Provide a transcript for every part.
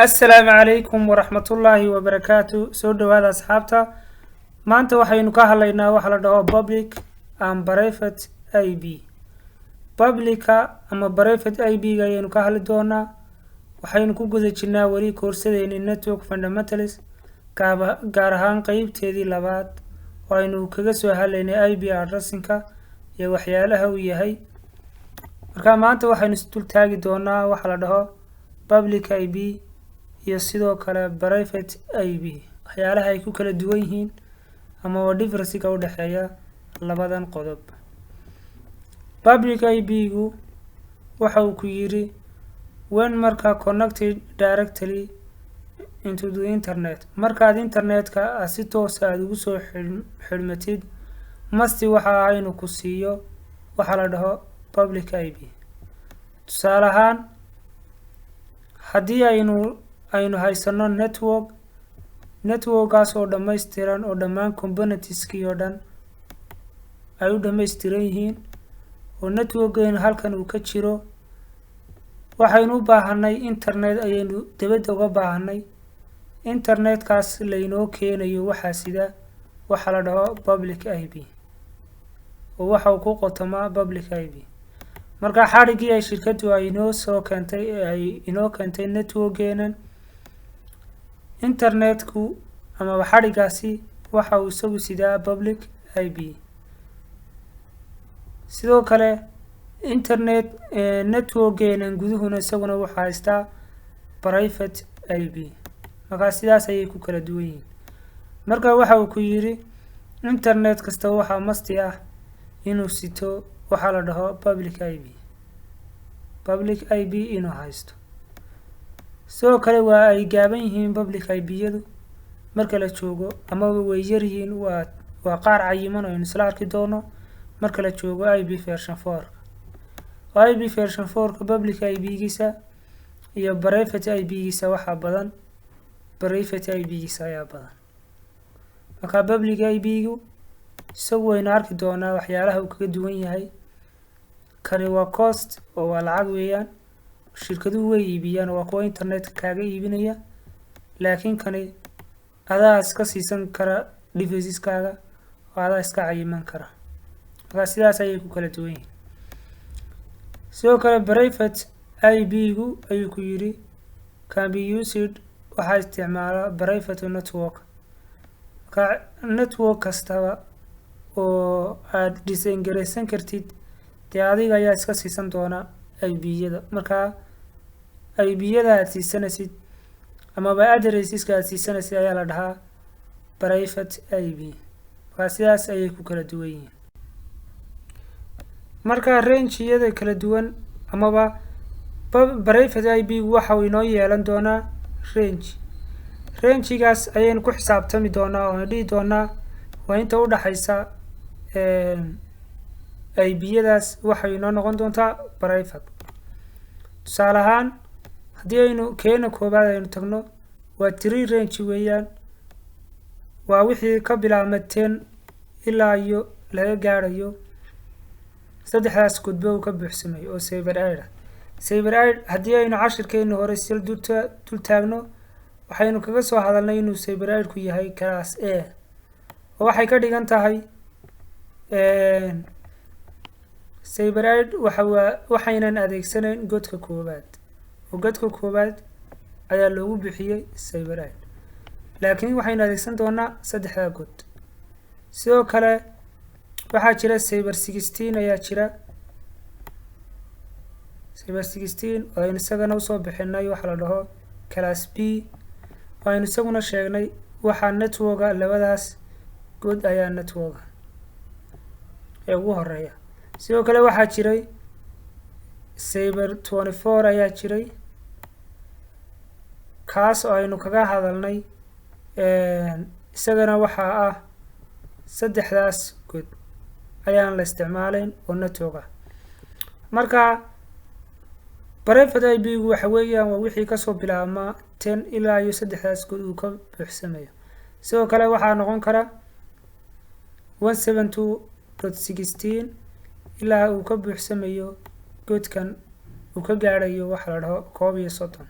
السلام عليكم ورحمة الله وبركاته. سو دواada asxaabta maanta waxaynu ka hadlaynaa waxa la dhaho public and private IB. Publica ama private IB ga ayaynu ka hadli doonaa. Waxaynu ku guda jirnaa wali koorsadeena network fundamentals gaar ahaan qaybteedii labaad oo aynu kaga soo hadlaynay IB addressing-ka iyo waxyaalaha uu yahay. Marka maanta waxaynu isdul taagi doonaa waxa la dhaho public IB iyo sidoo kale private IB waxyaalaha ay ku kala duwan yihiin ama difference-ka u dhaxeeya labadan qodob. Public IB gu waxa uu ku yiri when marka connected directly into the internet markaad internetka si toos ah ugu soo xirmatid masti waxa aynu ku siiyo waxa la dhaho public IB. tusaale ahaan haddii aynu haysano networkaas oo dhammaystiran oo dhammaan componentskii oo dhan ay u dhammaystiran yihiin oo networkeen halkan uu ka jiro waxaynu u baahanay internet ayaynu dibadda uga baahanay internetkaas laynoo keenayo waxa sida waxa la dhaho public IB oo waxa uu ku qotomaa public IB. marka xarigii ay shirkadu inoo soo keentay networkeenan internetku ama xarigaasi waxa uu isagu sidaa public IB. sidoo kale networkeenan guduhuna isaguna waxa haystaa private IB. marka sidaas ayay ku kala duwan yihiin. marka waxa uu ku yiri internet kasta waxa masti ah inuu sito waxa la dhaho public IB inuu haysto. sidoo kale waa ay gaaban yihiin public IB-yadu marka la joogo ama way yar yihiin waa qaar cayiman oo isla arki doono marka la joogo IB version 4. IB version 4 public IB-giisa iyo private IB-giisa waxa badan private IB-giisa ayaa badan. marka public IB-gu isagu waynu arki doonaa waxyaalaha uu kaga duwan yahay. kani waa cost oo waa lacag weeyaan shirkaduhu way iibiyaan waa kuwa internet kaaga iibinaya laakiin kani adaa iska siisan kara devices-kaaga oo adaa iska cayiman kara. marka sidaas ayay ku kala duwan yihiin. sidoo kale private IB-gu ayuu ku yiri can be used waxaa isticmaala private network. marka network kastaba oo aad design garaysan kartid dee adiga ayaa iska siisan doona IB-yada. marka IB-yada aad siisanaysid amaba addresses-ka aad siisanaysid ayaa la dhahaa private IB. marka sidaas ayay ku kala duwan yihiin. marka range-yada kala duwan amaba private IB waxa uu inoo yeelan doonaa range-gaas ayaynu ku xisaabtami doonaa oo dhihi doonaa waa inta u dhaxaysa IB-yadaas waxay inoo noqon doontaa private. tusaale ahaan haddii aynu keena koobaad aynu tagno waa 3 range weeyaan waa wixii ka bilaabma 10 ilaa iyo laga gaarayo saddexdaas gudbo uu ka buuxsamay oo saver aid haddii aynu cashirkeena hore sil dul taagno waxaynu kaga soo hadalnay inuu saver aid ku yahay class A oo waxay ka dhigan tahay saver aid waxaynan adeegsanayn godka koobaad oo godka koobaad ayaa loogu bixiyay saver aid laakiin waxaynu adeegsan doonaa saddexda god. sidoo kale waxaa jira saver 16 ayaa jira saver 16 oo aynu isagana usoo bixinay waxa la dhaho class B oo aynu isaguna sheegnay waxaa networka labadaas god ayaa networka ee ugu horeeya. sidoo kale waxaa jiray saver 24 ayaa jiray kaas oo aynu kaga hadalnay isagana waxaa ah saddexdaas god ayaan la isticmaalayn oo networka. marka private IB-gu waxa weeyaan waa wixii kasoo bilaabma 10 ilaa iyo saddexdaas god uu ka buuxsamayo. sidoo kale waxaa noqon kara 172.16 ilaa uu ka buuxsamayo godkan uu ka gaarayo waxa la dhaho 31.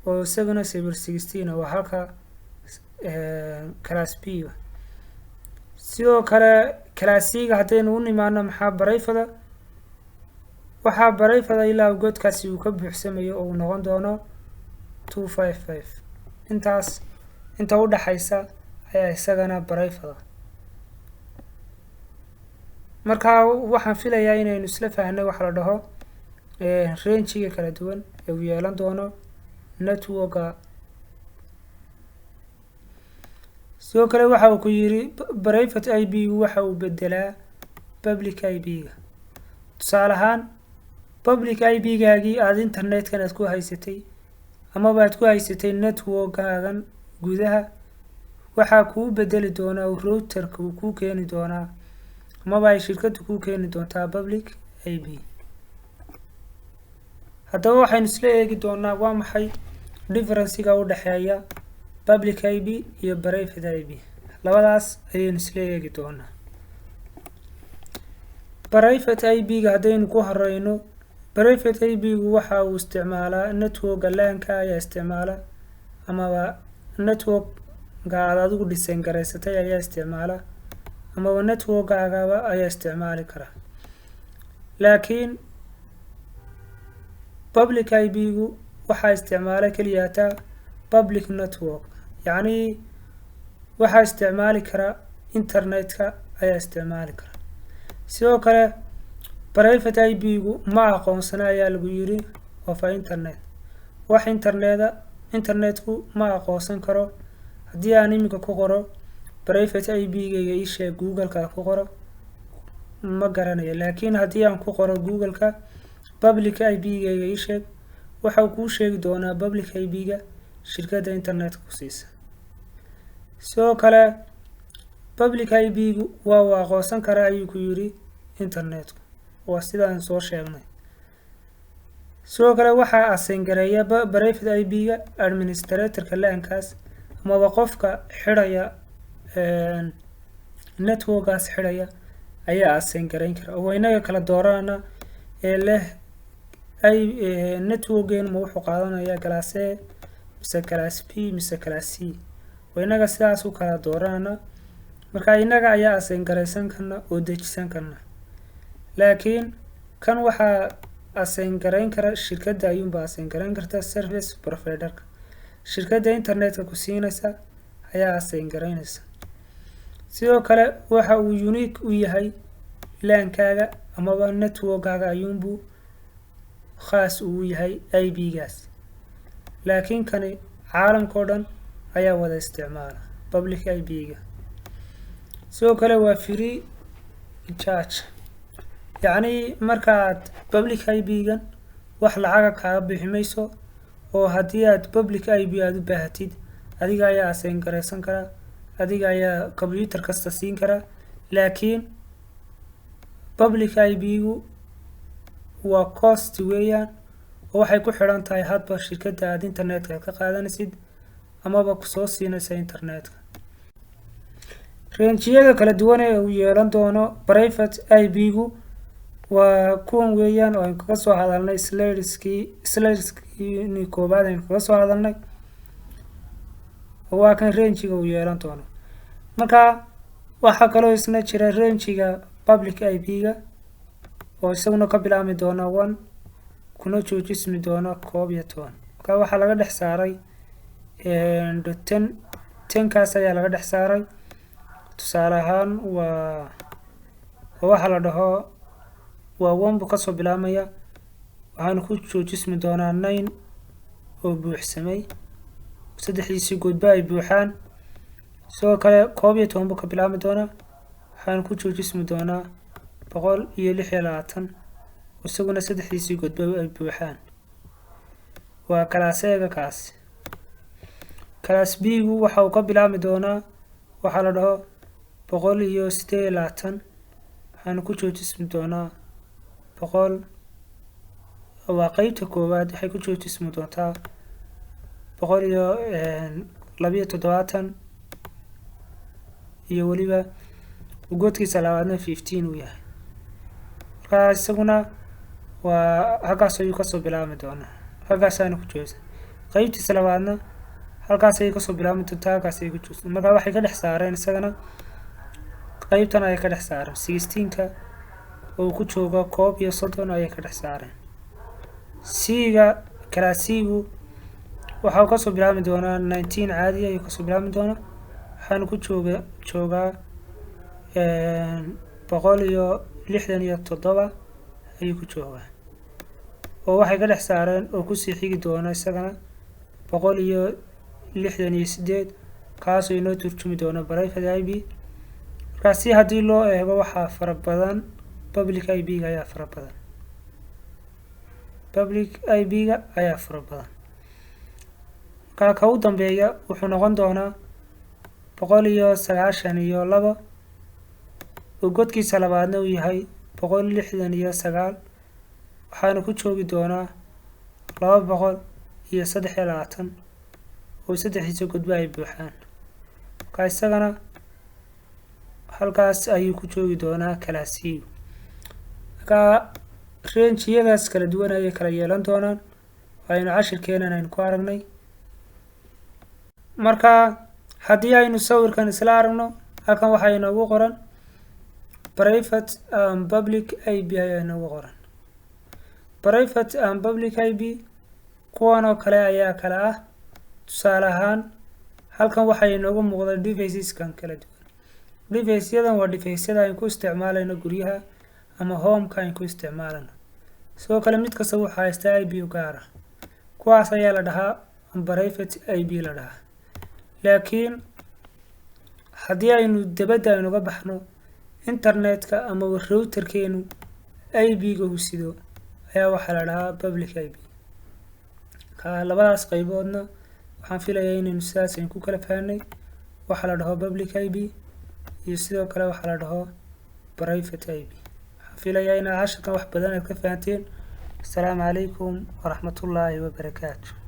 oo isaguna cyber 16 waa halka class B. sidoo kale class C ga haddaynu u nimaano maxaa barayfada waxaa barayfada ilaa godkaasi uu ka buuxsamayo oo uu noqon doono 255 intaas inta u dhaxaysa ayaa isagana barayfada. marka waxaan filayaa inaynu isla fahnay waxa la dhaho range-ga kala duwan ee uu yeelan doono network-ga. sidoo kale waxa uu ku yiri private IP waxa uu bedelaa public IP-ga. tusaale ahaan public IP-gaagii aad internet-kan aad ku haysatay ama baad ku haysatay network-gaagan gudaha waxaa kuu bedeli doonaa router-ka uu kuu keeni doonaa ama ay shirkaddu kuu keeni doontaa public IP. haddaba waxaynu isla eegi doonaa waa maxay difference-ga u dhaxeeya public IP iyo private IP. labadaas ayaynu isla eegi doonaa. private IP-ga haddaynu ku horeyno private IP-gu waxa uu isticmaalaa network-ga LAN-ka ayaa isticmaala amaba network-ga aad adigu design garaysatay ayaa isticmaala amaba network-gaagaba ayaa isticmaali kara. laakiin public IP-gu waxaa isticmaala keliyaata public network yacni waxaa isticmaali kara internet-ka ayaa isticmaali kara. sidoo kale private IP-gu ma aqoonsana ayaa lagu yiri of internet wax internetku ma aqoonsan karo. haddii aan iminka ku qoro private IP-gayga ii sheeg google-ka ku qoro ma garanayo, laakiin haddii aan ku qoro google-ka public IP-gayga ii sheeg waxa uu kuu sheegi doonaa public IP-ga shirkadda internet-ka ku siisa. sidoo kale public IP-gu waa uu aqoonsan karaa ayuu ku yiri internet-ku waa sidaan soo sheegnay. sidoo kale waxaa assign gareeya private IP-ga administrator-ka LAN-kaas amaba qofka xidhaya network-gaas xidhaya ayaa assign gareyn kara. oo inaga kala doorana ee leh ay network-geen ma wuxuu qaadanayaa class A mise class B mise class C. oo inaga sidaas u kala doorana marka inaga ayaa assign gareysan karna oo dejisan karna. laakiin kan waxaa assign gareyn kara shirkadda ayuunba assign gareyn karta service provider-ka shirkadda internet-ka ku siinaysa ayaa assign gareynaysa. sidoo kale waxa uu unique u yahay LAN-kaaga amaba network-gaaga ayuunbu khaas uu yahay IP-gaas. laakiin kani caalamka oo dhan ayaa wada isticmaala public IP-ga. sidoo kale waa free charge yacni markaad public IP-gan wax lacaga kaaga bixi mayso oo haddii aad public IP aad u baahatid adiga ayaa assign gareysan kara adiga ayaa computer kasta siin kara. laakiin public IP-gu waa cost weeyaan oo waxay ku xidhan tahay hadba shirkadda aad internet-ka ka qaadanaysid amaba kusoo siinaysa internet-ka. range-yada kala duwan ee uu yeelan doono private IP-gu waa kuwan weeyaan oo aynu kaga soo hadalnay slideskii koobaad aynu kaga soo hadalnay. waa kan range-ga uu yeelan doono. marka waxaa kaloo isna jira range-ga public IP-ga oo isaguna ka bilaabmi doona 1 kuna joojismi doona 11. marka waxaa laga dhex saaray 10 kaas ayaa laga dhex saaray. tusaale ahaan waa waxa la dhaho waa 1 buu kasoo bilaabmaya waxaana ku joojismi doonaa 9 oo buuxsamay saddexdiisii goodba ay buuxaan. sidoo kale 11 buu ka bilaabmi doonaa waxaana ku joojismi doonaa 126 isaguna saddexdiisii goodba ay buuxaan. waa class A-ga kaas. class B-gu waxa uu ka bilaabmi doonaa waxa la dhaho 128 waxaana ku joojismi doonaa 100. waa qaybta koowaad waxay ku joojismi doontaa 172 iyo weliba godkiisa labaadna 15 uu yahay. marka isaguna waa halkaas ayuu kasoo bilaabmi doonaa halkaasaana ku joojisa. qaybtiisa labaadna halkaas ay kasoo bilaabmi doontaa, halkaas ay ku jirto. marka waxay ka dhex saareen isagana qaybtan ay ka dhex saareen 16ka oo ku jooga 31 ayay ka dhex saareen. c-ga class-gu waxa kasoo bilaabmi doonaa 19 caadi ayuu kasoo bilaabmi doonaa, waxaana ku joogaa 167 ayuu ku joogaa, oo waxay ka dhex saareen oo kusii xigi doona isagana 168 kaasoo inoo turjumi doona private IP. markaasi haddii loo eego waxaa fara badan public IP-ga ayaa fara badan, public IP-ga ayaa fara badan. ka u dambeeya wuxuu noqon doonaa 192 oo godkiisa labaadna uu yahay 169, waxaana ku joogi doonaa 223 oo saddexdiisa godba ay buuxaan. marka isagana halkaas ayuu ku joogi doonaa class-gu. marka range-yadaas kala duwan ayay kala yeelan doonaan, aynu cashirkeenan aynu ku aragnay. marka haddii aynu sawirkan isla aragno, halkan waxaa inoogu qoran private and public IP ayaa inoogu qoran. private and public IP kuwan oo kale ayaa kala ah. tusaale ahaan halkan waxaa inoogu muuqda devices-kan kala duwan. device-yadan waa device-yada aynu ku isticmaalayno guryaha ama home-ka aynu ku isticmaalayno. sidoo kale mid kasta waxaa haystaa IP u gaar ah, kuwaas ayaa la dhahaa private IP la dhahaa. laakiin haddii aynu dabadda aynuga baxno, internetka ama routerkeenu IP-ga uu sido ayaa waxaa la dhahaa public IP. labadaas qayboodna waxaan filayaa inaynu sidaas aynu ku kala fahnay. waxaa la dhaho public IP iyo sidoo kale waxaa la dhaho private IP. waxaan filayaa inaad cashirkan wax badan aad ka fahanteen. asalaamu calaykum waraxmatullaahi wabarakaatu.